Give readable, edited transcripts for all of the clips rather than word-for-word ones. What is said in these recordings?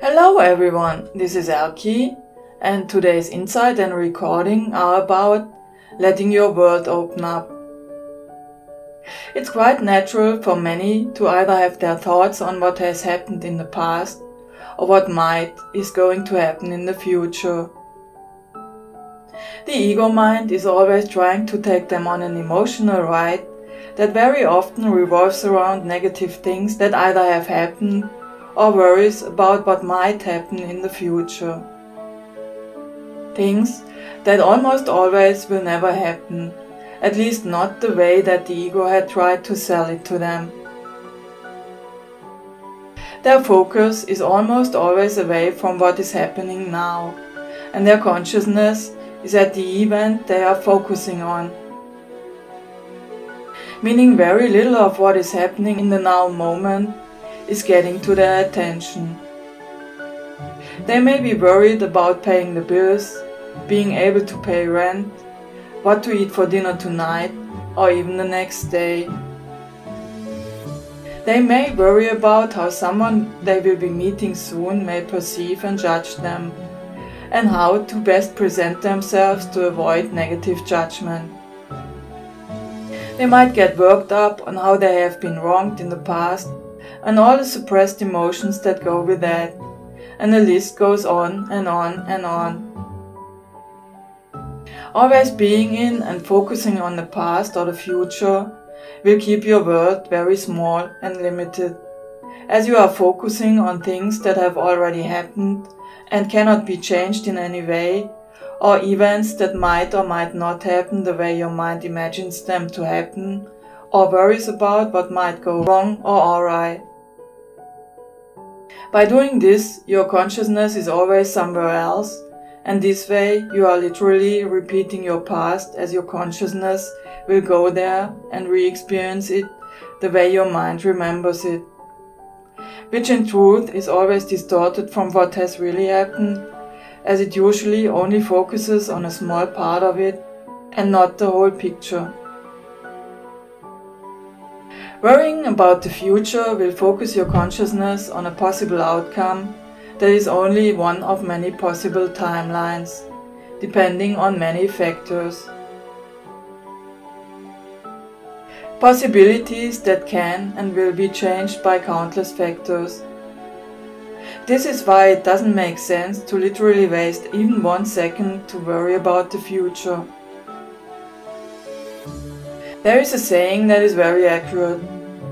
Hello everyone, this is Elke, and today's insight and recording are about letting your world open up. It's quite natural for many to either have their thoughts on what has happened in the past or what might is going to happen in the future. The ego mind is always trying to take them on an emotional ride that very often revolves around negative things that either have happened or worries about what might happen in the future. Things that almost always will never happen, at least not the way that the ego had tried to sell it to them. Their focus is almost always away from what is happening now, and their consciousness is at the event they are focusing on. Meaning very little of what is happening in the now moment is getting to their attention. They may be worried about paying the bills, being able to pay rent, what to eat for dinner tonight, or even the next day. They may worry about how someone they will be meeting soon may perceive and judge them, and how to best present themselves to avoid negative judgment. They might get worked up on how they have been wronged in the past and all the suppressed emotions that go with that, and the list goes on and on and on. Always being in and focusing on the past or the future will keep your world very small and limited, as you are focusing on things that have already happened and cannot be changed in any way, or events that might or might not happen the way your mind imagines them to happen, or worries about what might go wrong or awry. By doing this, your consciousness is always somewhere else, and this way you are literally repeating your past, as your consciousness will go there and re-experience it the way your mind remembers it, which in truth is always distorted from what has really happened, as it usually only focuses on a small part of it and not the whole picture. Worrying about the future will focus your consciousness on a possible outcome that is only one of many possible timelines, depending on many factors. Possibilities that can and will be changed by countless factors. This is why it doesn't make sense to literally waste even 1 second to worry about the future. There is a saying that is very accurate,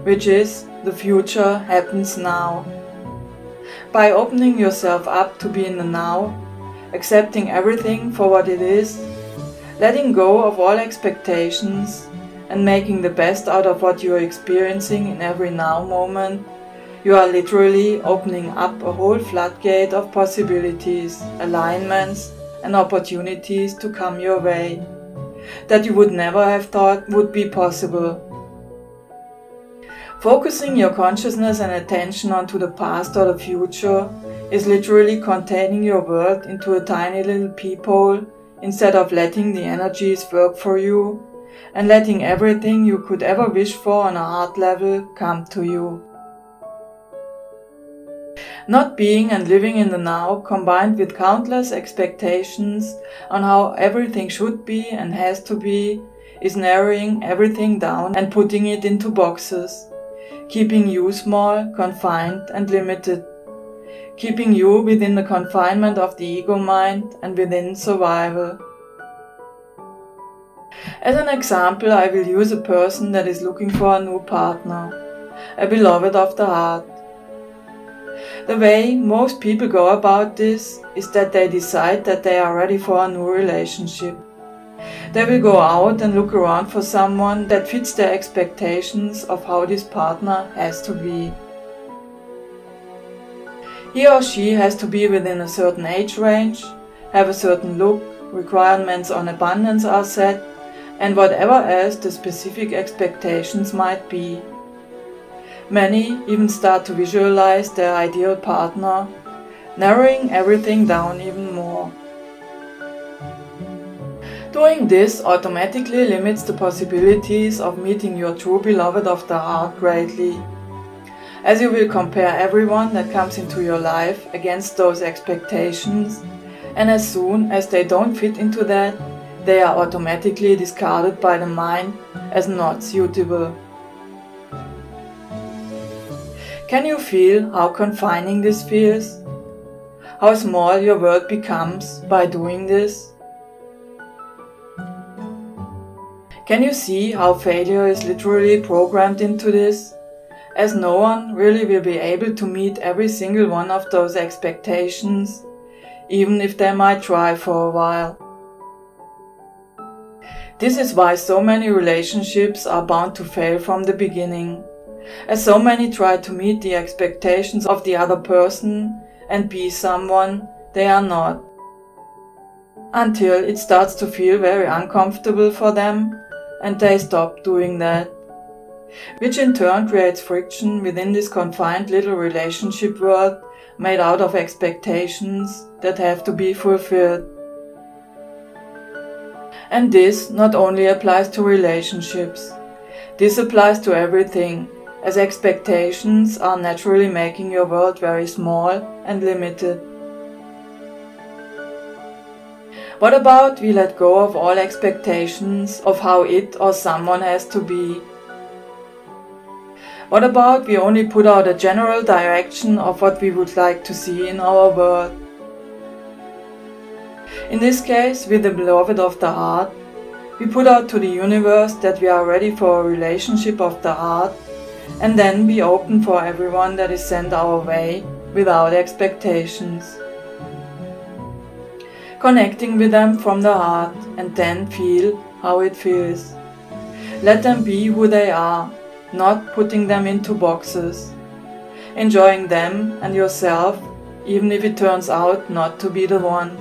which is, the future happens now. By opening yourself up to be in the now, accepting everything for what it is, letting go of all expectations, and making the best out of what you are experiencing in every now moment, you are literally opening up a whole floodgate of possibilities, alignments, and opportunities to come your way that you would never have thought would be possible. Focusing your consciousness and attention onto the past or the future is literally containing your world into a tiny little peephole instead of letting the energies work for you and letting everything you could ever wish for on a heart level come to you. Not being and living in the now, combined with countless expectations on how everything should be and has to be, is narrowing everything down and putting it into boxes, keeping you small, confined and limited, keeping you within the confinement of the ego mind and within survival. As an example, I will use a person that is looking for a new partner, a beloved of the heart. The way most people go about this is that they decide that they are ready for a new relationship. They will go out and look around for someone that fits their expectations of how this partner has to be. He or she has to be within a certain age range, have a certain look, requirements on abundance are set, and whatever else the specific expectations might be. Many even start to visualize their ideal partner, narrowing everything down even more. Doing this automatically limits the possibilities of meeting your true beloved of the heart greatly, as you will compare everyone that comes into your life against those expectations, and as soon as they don't fit into that, they are automatically discarded by the mind as not suitable. Can you feel how confining this feels? How small your world becomes by doing this? Can you see how failure is literally programmed into this, as no one really will be able to meet every single one of those expectations, even if they might try for a while? This is why so many relationships are bound to fail from the beginning, as so many try to meet the expectations of the other person and be someone they are not, until it starts to feel very uncomfortable for them and they stop doing that, which in turn creates friction within this confined little relationship world made out of expectations that have to be fulfilled. And this not only applies to relationships, this applies to everything, as expectations are naturally making your world very small and limited. What about we let go of all expectations of how it or someone has to be? What about we only put out a general direction of what we would like to see in our world? In this case, with the beloved of the heart, we put out to the universe that we are ready for a relationship of the heart, and then be open for everyone that is sent our way without expectations. Connecting with them from the heart and then feel how it feels. Let them be who they are, not putting them into boxes. Enjoying them and yourself, even if it turns out not to be the one.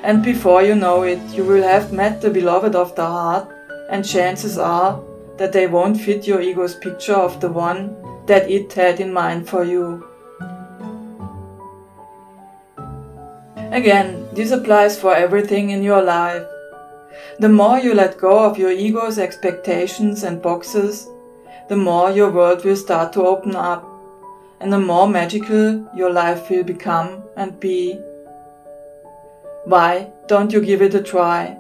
And before you know it, you will have met the beloved of the heart, and chances are that they won't fit your ego's picture of the one that it had in mind for you. Again, this applies for everything in your life. The more you let go of your ego's expectations and boxes, the more your world will start to open up, and the more magical your life will become and be. Why don't you give it a try?